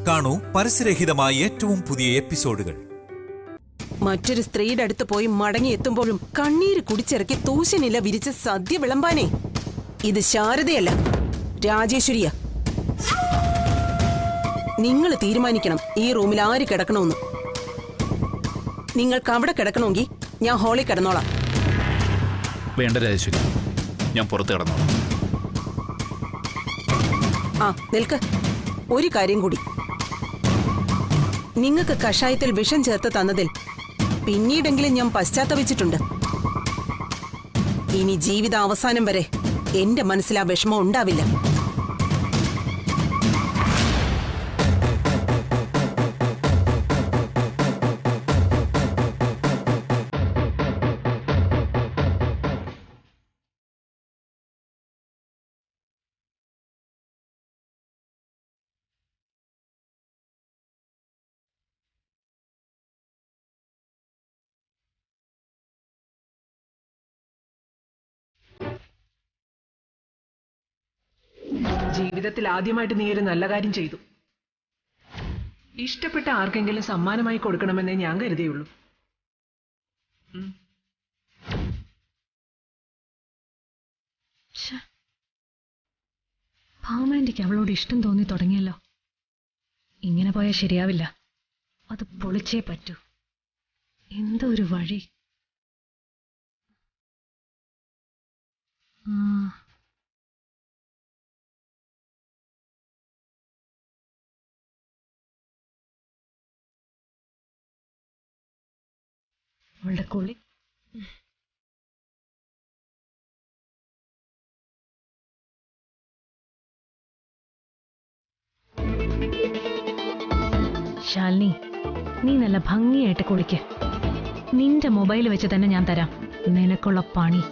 കാണൂ പരസ്യരഹിതമായ ഏറ്റവും പുതിയ എപ്പിസോഡുകൾ. മറ്റൊരു സ്ത്രീയുടെ അടുത്ത് പോയി മടങ്ങി എത്തുമ്പോഴും കണ്ണീര് കുടിച്ചിറക്കി തൂശനില വിരിച്ച് സദ്യ വിളമ്പാനേ. ഇത് ശാരദയല്ല, രാജേശ്വരിയാ. നിങ്ങൾ തീരുമാനിക്കണം ഈ റൂമിൽ ആര് കിടക്കണമെന്ന്. നിങ്ങൾക്ക് അവിടെ കിടക്കണമെങ്കിൽ ഞാൻ ഹാളിൽ കിടന്നോളാം. വേണ്ട രാജേശ്വരി, ഞാൻ പുറത്ത് കിടന്നോളാം. ആ നിൽക്ക്, ഒരു കാര്യം കൂടി. നിങ്ങൾക്ക് കഷായത്തിൽ വിഷം ചേർത്ത് തന്നതിൽ പിന്നീടെങ്കിലും ഞാൻ പശ്ചാത്തപിച്ചിട്ടുണ്ട്. ഇനി ജീവിത അവസാനം വരെ എന്റെ മനസ്സിൽ ആ വിഷമം ഉണ്ടാവില്ല. ജീവിതത്തിൽ ആദ്യമായിട്ട് നീ ഒരു നല്ല കാര്യം ചെയ്തു. ഇഷ്ടപ്പെട്ട ആർക്കെങ്കിലും സമ്മാനമായി കൊടുക്കണമെന്നേ ഞാൻ കരുതിയുള്ളൂ. ഭാമാന്റിക്ക് അവളോട് ഇഷ്ടം തോന്നി തുടങ്ങിയല്ലോ. ഇങ്ങനെ പോയാൽ ശരിയാവില്ല. അത് പൊളിച്ചേ പറ്റൂ. എന്തോ ഒരു വഴി. അവളുടെ കുളി. ശാലിനി, നീ നല്ല ഭംഗിയായിട്ട് കുളിക്ക്. നിന്റെ മൊബൈൽ വെച്ച് തന്നെ ഞാൻ തരാം നിനക്കുള്ള പണി.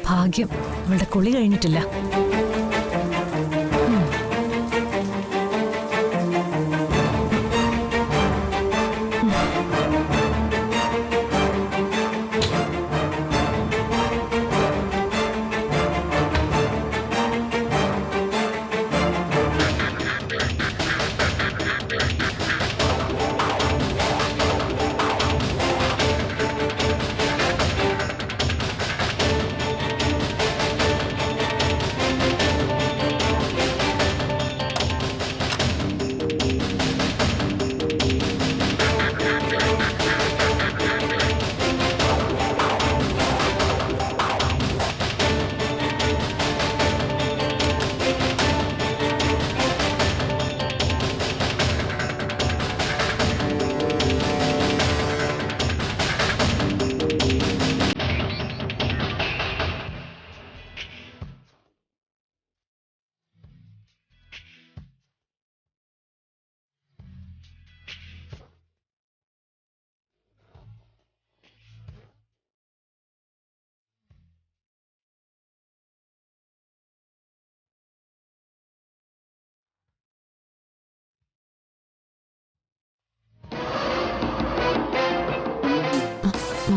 ഭാഗ്യം, അവളുടെ കുളി കഴിഞ്ഞിട്ടില്ല.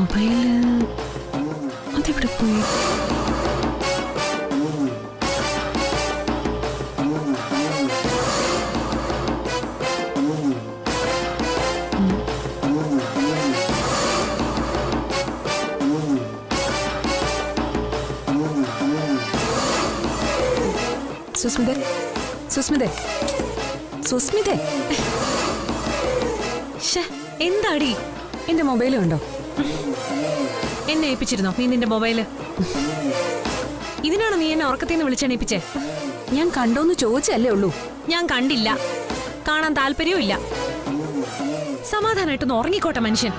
മൊബൈല് അതെവിടെ പോയി? സുസ്മിതേ, സുസ്മിതേ, സുസ്മിതേ, എന്താടി? എന്റെ മൊബൈൽ ഉണ്ടോ? എന്നെ ഏൽപ്പിച്ചിരുന്നോ നീ നിന്റെ മൊബൈല്? ഇതിനാണോ നീ എന്നെ ഉറക്കത്തിന്ന് വിളിച്ചെണീപ്പിച്ചേ? ഞാൻ കണ്ടോന്ന് ചോദിച്ചല്ലേ ഉള്ളൂ. ഞാൻ കണ്ടില്ല, കാണാൻ താല്പര്യവും ഇല്ല. സമാധാനമായിട്ടൊന്ന് ഉറങ്ങിക്കോട്ടെ മനുഷ്യൻ.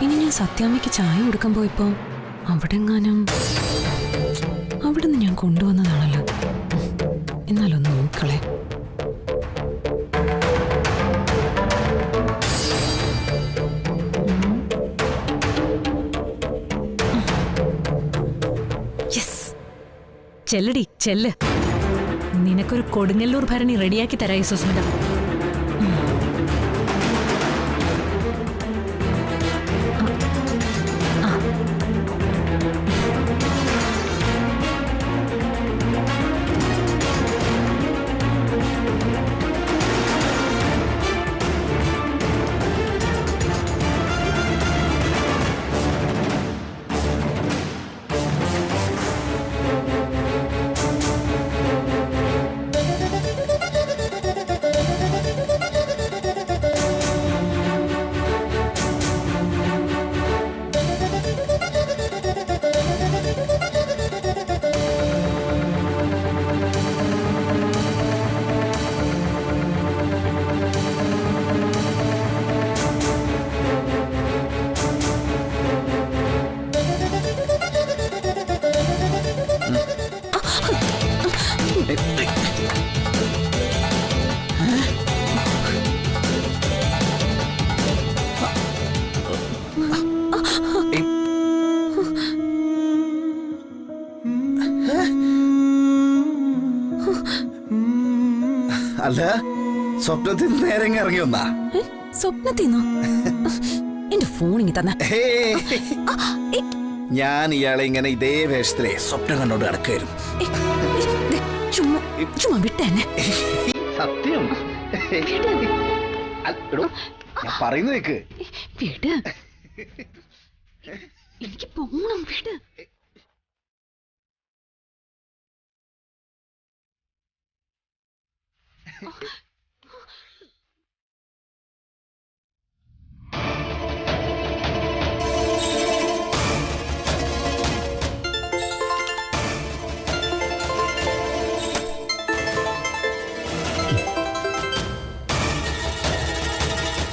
ഇനി ഞാൻ സത്യാമ്മയ്ക്ക് ചായ കൊടുക്കാൻ പോയപ്പോ അവിടെങ്ങാനും അവിടുന്ന് ഞാൻ കൊണ്ടുവന്നതാണല്ലോ. എന്നാലൊന്ന് നോക്കളെ. ചെല്ലടി ചെല്ല്. നിനക്കൊരു കൊടുങ്ങല്ലൂർ ഭരണി റെഡിയാക്കി തരായി സുസ്മിത. അല്ല, സ്വപ്നത്തിൽ നേരെ ഇറങ്ങി വന്നാ? സ്വപ്നത്തിന്നോ? എന്റെ ഫോൺ ഇങ്ങി തന്നെ. ഞാൻ ഇയാളെ ഇങ്ങനെ ഇതേ വേഷത്തിലെ സ്വപ്നം കണ്ടോണ്ട് കിടക്കായിരുന്നു. ചുമ്മാ വിട്ടെന്നെ. സത്യം ഞാൻ പറയുന്നത് കേക്ക്. വിട്, എനിക്ക് പോണം. വിട്.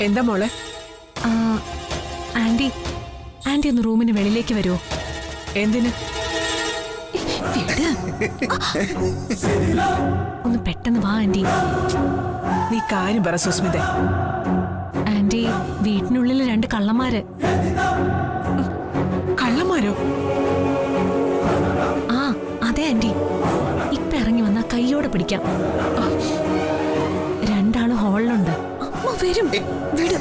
എന്താ മോളെ? ആന്റി ആന്റി ഒന്ന് റൂമിന് വെളിയിലേക്ക് വരുമോ? എന്തിന്? ഒന്ന് പെട്ടെന്ന് വാ ആന്റി. നീ കാര്യം പറ സുസ്മിത. ആന്റി, വീട്ടിനുള്ളിൽ 2 കള്ളന്മാര്. കള്ളന്മാരോ? ആ അതെ ആന്റി, ഇപ്പൊ ഇറങ്ങി വന്നാ കൈയോടെ പിടിക്കാം. 2 ആള് ഹാളിലുണ്ട്. വരും. വിട്.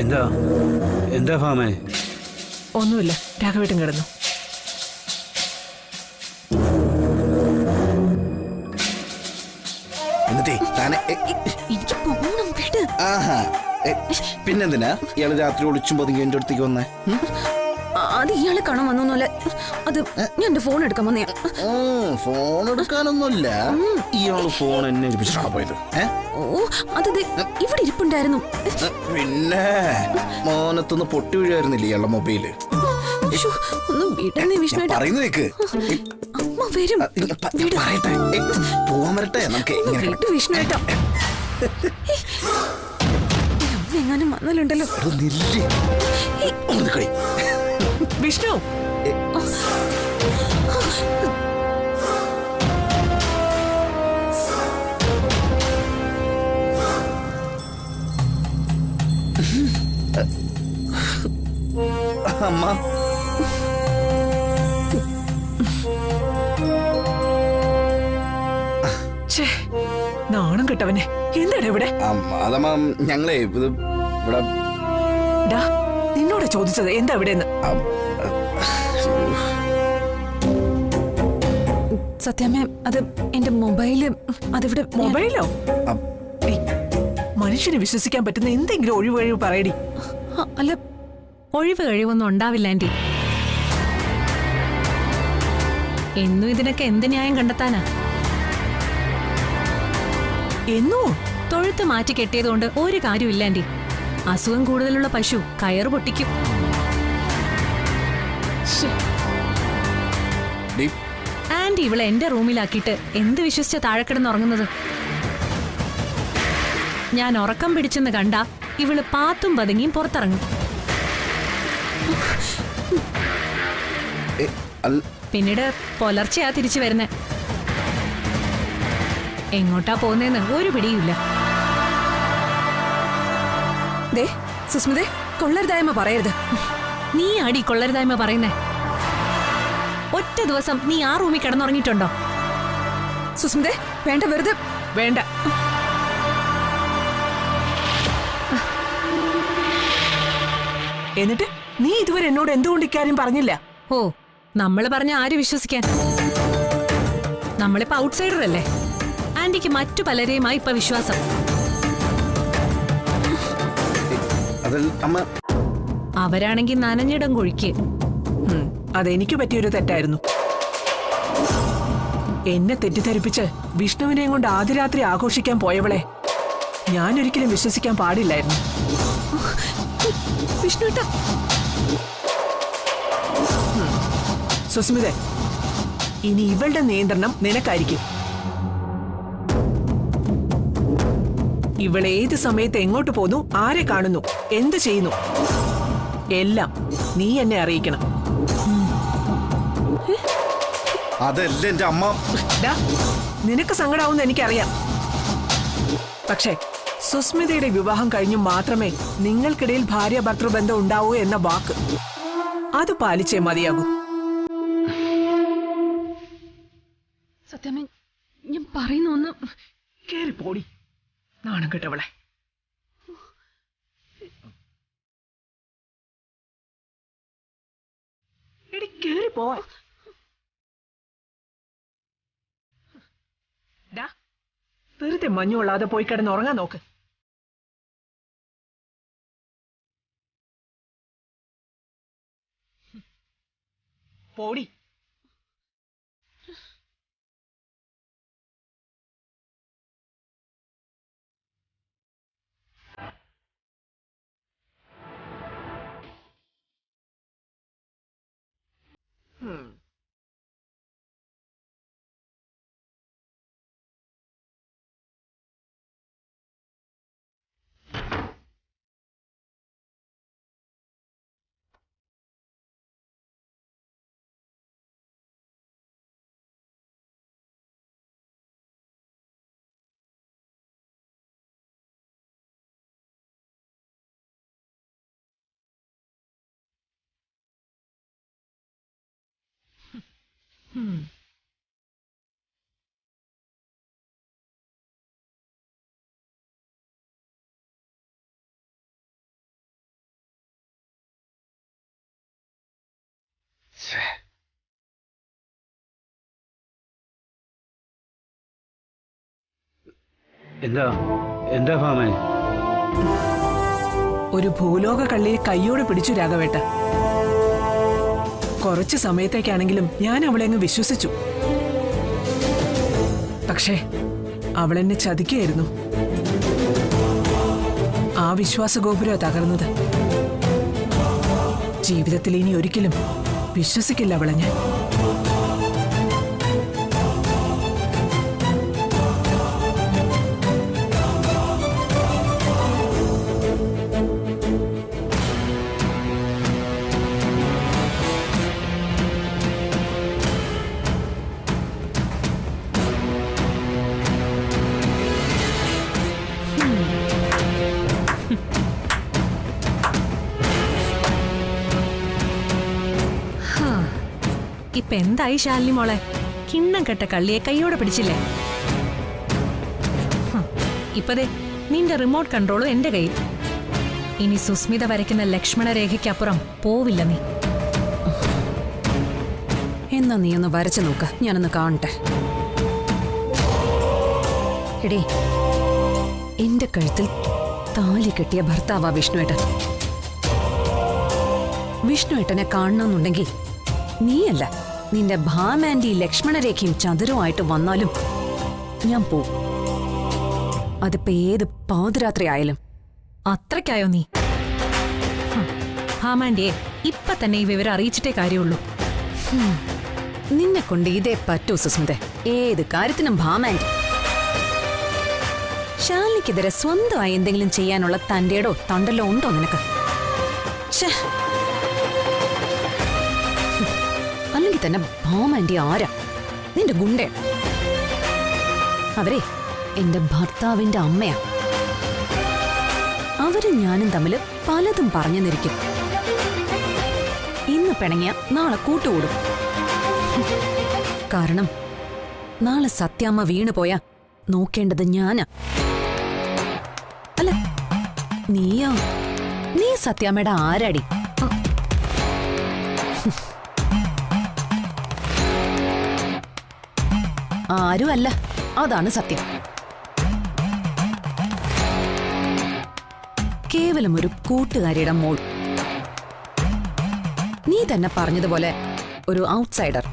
എന്താ എന്താ ഫാമേ? ഒന്നുമില്ല, രാഘവേട്ടൻ കിടന്നു. എന്നിട്ടേ താനെ എനിക്ക് പോണം. വിട്. ആഹാ, പിന്നെന്തിനാ ഇയാള് രാത്രി ഒളിച്ചും പതുങ്ങി എന്റെ അടുത്തേക്ക് വന്നേ? അത് ഇയാളെ കാണാൻ വന്നോന്നല്ല, അത് ഞാൻ എന്റെ ഫോൺ എടുക്കാൻ വന്നേ. ഫോൺ എടുക്കാനൊന്നുമില്ല, ഇയാള് ഫോൺ എന്നെ ഏൽപ്പിച്ചിട്ടാണ് പോയത്. ഓ, അത് ഇവിടെ ഇരിപ്പുണ്ടായിരുന്നു. പിന്നെ മോനത്തൊന്ന് പൊട്ടി വീഴായിരുന്നില്ല ഇയാളുടെ മൊബൈല്. ഒന്നും വീട്ടിൽ വിഷ്ണു പറയുന്ന കേക്ക്. അമ്മ വരും. പറയട്ടെ, പോവാൻ വരട്ടെ. നമുക്ക് വീട്ടു വിഷ്ണു ഏട്ടാ എങ്ങാനും വന്നാലുണ്ടല്ലോ. വിഷ്ണു, അമ്മ, നാണം കെട്ടവനെ, എന്താണ് ഇവിടെ? അതമ്മ ഞങ്ങളെ ഇത് ഇവിടെ ഡാ, നിന്നോട് ചോദിച്ചത് എന്താ ഇവിടെ? സത്യാമ്മ, അത് എന്റെ മൊബൈല് അതിവിടെ. മൊബൈലോ? ഏയ്, മനുഷ്യനെ വിശ്വസിക്കാൻ പറ്റുന്ന എന്തെങ്കിലും ഒഴിവ് പറയടി. അല്ല, ഒഴിവ് കഴിവൊന്നും ഉണ്ടാവില്ല ആന്റി. എന്നും ഇതിനൊക്കെ എന്ത് ന്യായം കണ്ടെത്താനാ? എന്നോ തൊഴുത്ത് മാറ്റി കെട്ടിയതുകൊണ്ട് ഒരു കാര്യമില്ല ആന്റി. അസുഖം കൂടുതലുള്ള പശു കയറ് പൊട്ടിക്കും. ആന്റി ഇവളെ എന്റെ റൂമിലാക്കിയിട്ട് എന്ത് വിശ്വസിച്ച താഴെ കിടന്നുറങ്ങുന്നത്? ഞാൻ ഉറക്കം പിടിച്ചെന്ന് കണ്ട ഇവള് പാത്തും പതുങ്ങിയും പുറത്തിറങ്ങും. പിന്നീട് പുലർച്ചെയാ തിരിച്ചു വരുന്നേ. എങ്ങോട്ടാ പോകുന്നേന്ന് ഒരു പിടിയില്ല. സുസ്മിതേ, കൊള്ളരുതായ്മ പറയരുത്. നീ ആടി കൊള്ളരുതായ്മ പറയുന്നേ? ഒറ്റ ദിവസം നീ ആ റൂമിൽ കിടന്നുറങ്ങിയിട്ടുണ്ടോ? സുസ്മിതേ, വേണ്ട, വെറുതെ വേണ്ട. എന്നിട്ട് നീ ഇതുവരെ എന്നോട് എന്തുകൊണ്ട് ഇക്കാര്യം പറഞ്ഞില്ല? ഓ, നമ്മള് പറഞ്ഞ ആര് വിശ്വസിക്കാൻ? നമ്മളിപ്പോ ഔട്ട്സൈഡർ അല്ലേ. ആന്റിക്ക് മറ്റു പലരെയുമായി ഇപ്പൊ വിശ്വാസം. അവരാണെങ്കിൽ നനഞ്ഞിടം കൊഴിക്ക്. അതെനിക്ക് പറ്റിയൊരു തെറ്റായിരുന്നു. എന്നെ തെറ്റിദ്ധരിപ്പിച്ച് വിഷ്ണുവിനെയും കൊണ്ട് ആദ്യരാത്രി ആഘോഷിക്കാൻ പോയവളെ ഞാനൊരിക്കലും വിശ്വസിക്കാൻ പാടില്ലായിരുന്നു. വിഷ്ണുട്ട, സുസ്മിത, ഇനി ഇവളുടെ നിയന്ത്രണം നിനക്കായിരിക്കും. ഇവളെ ഏത് സമയത്ത് എങ്ങോട്ട് പോന്നു, ആരെ കാണുന്നു, എന്ത് ചെയ്യുന്നു, എല്ലാം നീ എന്നെ അറിയിക്കണം. അതല്ല എന്റെ അമ്മ. നിനക്ക് സങ്കടാവുന്ന എനിക്കറിയാം. പക്ഷേ സുസ്മിതയുടെ വിവാഹം കഴിഞ്ഞു മാത്രമേ നിങ്ങൾക്കിടയിൽ ഭാര്യ ഭർത്തൃബന്ധം ഉണ്ടാവൂ എന്ന വാക്ക് അത് പാലിച്ചേ മതിയാകൂ. സത്യാമ്മ, ഞാൻ പറയുന്ന ഒന്ന് കേറി പോടി, നാണം കെട്ടവളെ. എടി കേറി പോവാ. വെറുതെ മഞ്ഞുകൊള്ളാതെ പോയി കിടന്ന് ഉറങ്ങാൻ നോക്ക്. പോടി. എന്താ ഫാമേ? ഒരു ഭൂലോക കള്ളിയെ കയ്യോടെ പിടിച്ചു രാഘവേട്ട. കുറച്ചു സമയത്തേക്കാണെങ്കിലും ഞാൻ അവളെ അങ്ങ് വിശ്വസിച്ചു. പക്ഷേ അവളെന്നെ ചതിക്കുകയായിരുന്നു. ആ വിശ്വാസഗോപുരം തകർന്നത്. ജീവിതത്തിൽ ഇനി ഒരിക്കലും വിശ്വസിക്കില്ല അവളെ ഞാൻ. ഇപ്പൊ എന്തായി ശാലിനി മോളെ? കിണ്ണം കെട്ട കള്ളിയെ കൈയോടെ പിടിച്ചില്ലേ? ഇപ്പതേ നിന്റെ റിമോട്ട് കൺട്രോളും എന്റെ കയ്യിൽ. ഇനി സുസ്മിത വരയ്ക്കുന്ന ലക്ഷ്മണരേഖയ്ക്കപ്പുറം പോവില്ല നീ. എന്നാ നീ ഒന്ന് വരച്ചു നോക്ക്, ഞാനൊന്ന് കാണട്ടെ. എടീ, എന്റെ കഴുത്തിൽ താലി കെട്ടിയ ഭർത്താവാ വിഷ്ണുവേട്ടൻ. വിഷ്ണുവേട്ടനെ കാണണമെന്നുണ്ടെങ്കിൽ നീയല്ല, നിന്റെ ഭാമാൻഡി ലക്ഷ്മണരേഖയും ചതുരവുമായിട്ട് വന്നാലും ഞാൻ പോവും. അതിപ്പോ ഏത് പാതിരാത്രി ആയാലും. അത്രയ്ക്കായോ നീ? ഭാമാൻഡിയെ ഇപ്പൊ തന്നെ ഈ വിവരം അറിയിച്ചിട്ടേ കാര്യമുള്ളൂ. നിന്നെ കൊണ്ട് ഇതേ പറ്റൂ സുസ്മിത. ഏത് കാര്യത്തിനും ഭാമാൻഡി. ശാലിനിക്കെതിരെ സ്വന്തമായി എന്തെങ്കിലും ചെയ്യാനുള്ള തന്റെടോ തണ്ടല്ലോ ഉണ്ടോ നിനക്ക്? അല്ലെങ്കിൽ തന്നെ ഭാമാൻഡി ആരാ? നിന്റെ ഗുണ്ടേ. അവരെ എന്റെ ഭർത്താവിന്റെ അമ്മയാ. അവരും ഞാനും തമ്മില് പലതും പറഞ്ഞു നിരിക്കും. ഇന്ന് പിണങ്ങിയ നാളെ കൂട്ടുകൂടും. കാരണം നാളെ സത്യാമ്മ വീണുപോയാ നോക്കേണ്ടത് ഞാനാ. അല്ല, നീയോ? നീ സത്യാമ്മയുടെ ആരാടി? ആരുമല്ല, അതാണ് സത്യം. കേവലം ഒരു കൂട്ടുകാരിയുടെ മോൾ. നീ തന്നെ പറഞ്ഞതുപോലെ ഒരു ഔട്ട്സൈഡർ.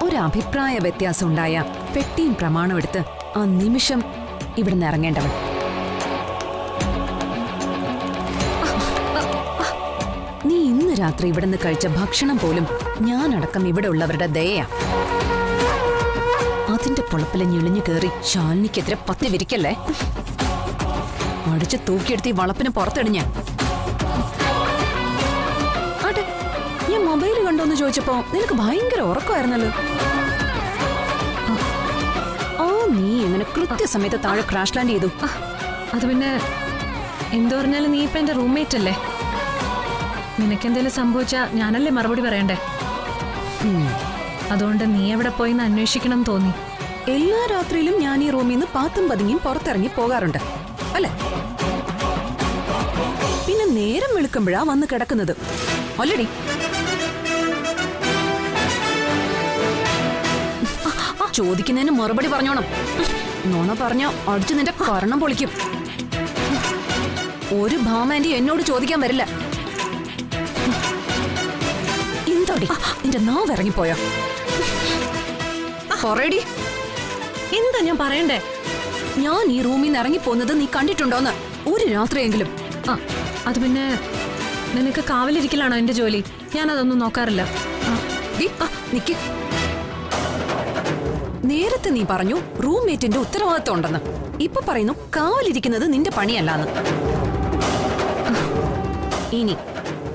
ഒരു അഭിപ്രായ വ്യത്യാസം ഉണ്ടായ പെട്ടിയും പ്രമാണം എടുത്ത് ആ നിമിഷം ഇവിടുന്ന് ഇറങ്ങേണ്ടവൻ. നീ ഇന്ന് രാത്രി ഇവിടുന്ന് കഴിച്ച ഭക്ഷണം പോലും ഞാനടക്കം ഇവിടെ ഉള്ളവരുടെ ദയയാ. അതിന്റെ പൊളപ്പിലെ ഞെളിഞ്ഞു കയറി ശാലിനിക്കെതിരെ പത്തി വിരിക്കല്ലേ. അടിച്ച് തൂക്കിയെടുത്ത് ഈ വളപ്പിന് പുറത്തിടിഞ്ഞ. ആട്ടെ, ഞാൻ മൊബൈല് കണ്ടോന്ന് ചോദിച്ചപ്പോ നിനക്ക് ഭയങ്കര ഉറക്കമായിരുന്നല്ലോ. നീ എങ്ങനെ കൃത്യസമയത്ത് താഴെ ക്രാഷ് ലാൻഡ് ചെയ്തു? അത് പിന്നെ എന്തു പറഞ്ഞാലും നീ ഇപ്പൊ എന്റെ റൂംമേറ്റ് അല്ലേ. നിനക്കെന്തേലും സംഭവിച്ചാ ഞാനല്ലേ മറുപടി പറയണ്ടേ. അതുകൊണ്ട് നീ എവിടെ പോയിന്ന് അന്വേഷിക്കണം തോന്നി. എല്ലാ രാത്രിയിലും ഞാൻ ഈ റൂമിൽ നിന്ന് പാത്തും പതുങ്ങിയും പുറത്തിറങ്ങി പോകാറുണ്ട് അല്ലേ? പിന്നെ നേരം വെളുക്കുമ്പോഴാ വന്ന് കിടക്കുന്നത് അല്ലടി? ചോദിക്കുന്നതിന് മറുപടി പറഞ്ഞോണം. നോണ പറഞ്ഞ അടിച്ചു നിന്റെ കർണം പൊളിക്കും. ഒരു ഭാമാൻഡി എന്നോട് ചോദിക്കാൻ വരില്ല. എന്താടി നിന്റെ നാവ് ഇറങ്ങിപ്പോയോ? പറയടി. എന്താ ഞാൻ പറയണ്ടേ? ഞാൻ ഈ റൂമിൽ നിന്ന് ഇറങ്ങിപ്പോന്നത് നീ കണ്ടിട്ടുണ്ടോന്ന് ഒരു രാത്രിയെങ്കിലും? അത് പിന്നെ നിനക്ക് കാവലിരിക്കലാണോ എന്റെ ജോലി? ഞാനതൊന്നും നോക്കാറില്ല. നിക്ക്. നേരത്തെ നീ പറഞ്ഞു റൂംമേറ്റിന്റെ ഉത്തരവാദിത്വം ഉണ്ടെന്ന്. ഇപ്പൊ പറയുന്നു കാവലിരിക്കുന്നത് നിന്റെ പണിയല്ലാന്ന്. ഇനി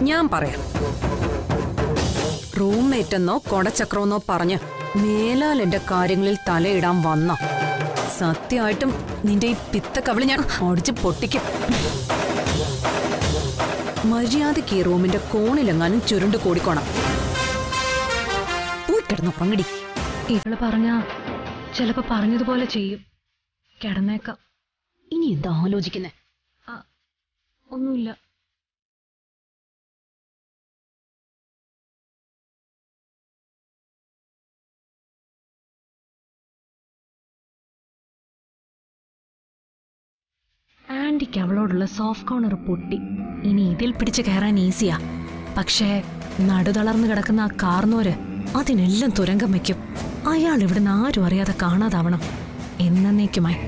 ഞാൻ പറയാം. റൂംമേറ്റെന്നോ കൊടച്ചക്രമെന്നോ പറഞ്ഞ് മേലാൽ എന്റെ കാര്യങ്ങളിൽ തലയിടാൻ വന്ന സത്യമായിട്ടും നിന്റെ ഈ പിത്ത കവിളി ഞാൻ ഓടിച്ച് പൊട്ടിക്കും. മര്യാദയ്ക്ക് ഈ റൂമിന്റെ കോണിലെങ്ങാനും ചുരുണ്ട് കൂടിക്കോണം. പോയി കിടന്നു ഉറങ്ങടി. ഇവള് പറഞ്ഞ ചിലപ്പോ പറഞ്ഞതുപോലെ ചെയ്യും. കിടന്നേക്കാം. ഇനി എന്താ ആലോചിക്കുന്നേ? ഒന്നുമില്ല. ആന്റിക്ക് അവളോടുള്ള സോഫ്റ്റ് കോർണർ പൊട്ടി. ഇനി ഇതിൽ പിടിച്ച് കയറാൻ ഈസിയാ. പക്ഷേ നടുതളർന്നു കിടക്കുന്ന ആ കാർന്നോര് അതിനെല്ലാം തുരങ്കം വെക്കും. അയാൾ ഇവിടുന്ന് ആരും അറിയാതെ കാണാതാവണം എന്നേക്കുമായി.